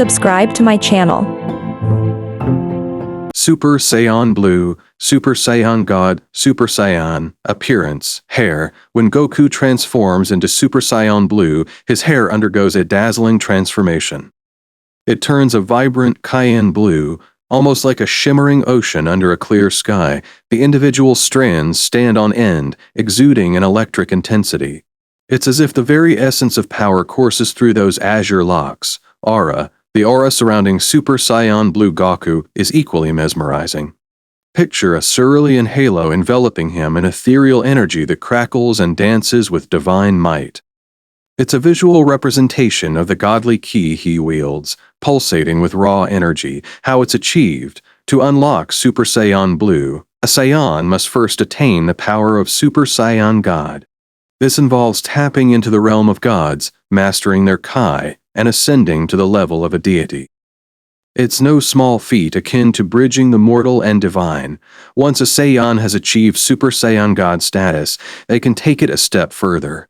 subscribe to my channel. Super Saiyan Blue, Super Saiyan God, Super Saiyan. Appearance, hair. When Goku transforms into Super Saiyan Blue, his hair undergoes a dazzling transformation. It turns a vibrant cayenne blue, almost like a shimmering ocean under a clear sky. The individual strands stand on end, exuding an electric intensity. It's as if the very essence of power courses through those azure locks. Aura. The aura surrounding Super Saiyan Blue Goku is equally mesmerizing. Picture a cerulean halo enveloping him, an ethereal energy that crackles and dances with divine might. It's a visual representation of the godly ki he wields, pulsating with raw energy. How it's achieved. To unlock Super Saiyan Blue, a Saiyan must first attain the power of Super Saiyan God. This involves tapping into the realm of gods, mastering their Kai, and ascending to the level of a deity. It's no small feat, akin to bridging the mortal and divine. Once a Saiyan has achieved Super Saiyan God status, they can take it a step further.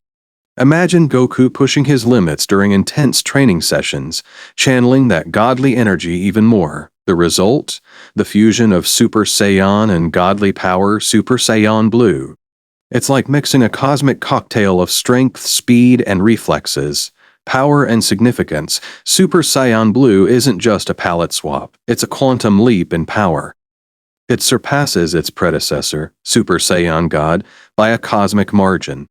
Imagine Goku pushing his limits during intense training sessions, channeling that godly energy even more. The result? The fusion of Super Saiyan and godly power, Super Saiyan Blue. It's like mixing a cosmic cocktail of strength, speed, and reflexes. Power and significance. Super Saiyan Blue isn't just a palette swap, it's a quantum leap in power. It surpasses its predecessor, Super Saiyan God, by a cosmic margin.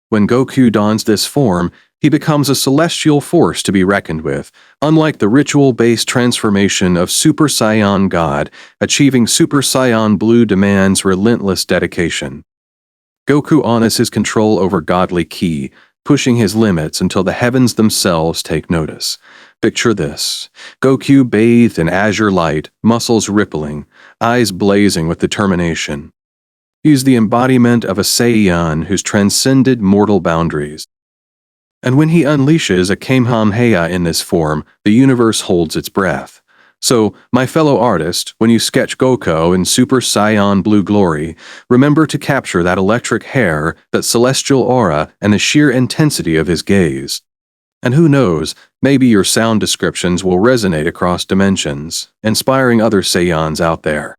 When Goku dons this form, he becomes a celestial force to be reckoned with. Unlike the ritual-based transformation of Super Saiyan God, achieving Super Saiyan Blue demands relentless dedication. Goku honors his control over godly ki, pushing his limits until the heavens themselves take notice. Picture this. Goku bathed in azure light, muscles rippling, eyes blazing with determination. He's the embodiment of a Saiyan who's transcended mortal boundaries. And when he unleashes a Kamehameha in this form, the universe holds its breath. So, my fellow artist, when you sketch Goku in Super Saiyan Blue glory, remember to capture that electric hair, that celestial aura, and the sheer intensity of his gaze. And who knows, maybe your sound descriptions will resonate across dimensions, inspiring other Saiyans out there.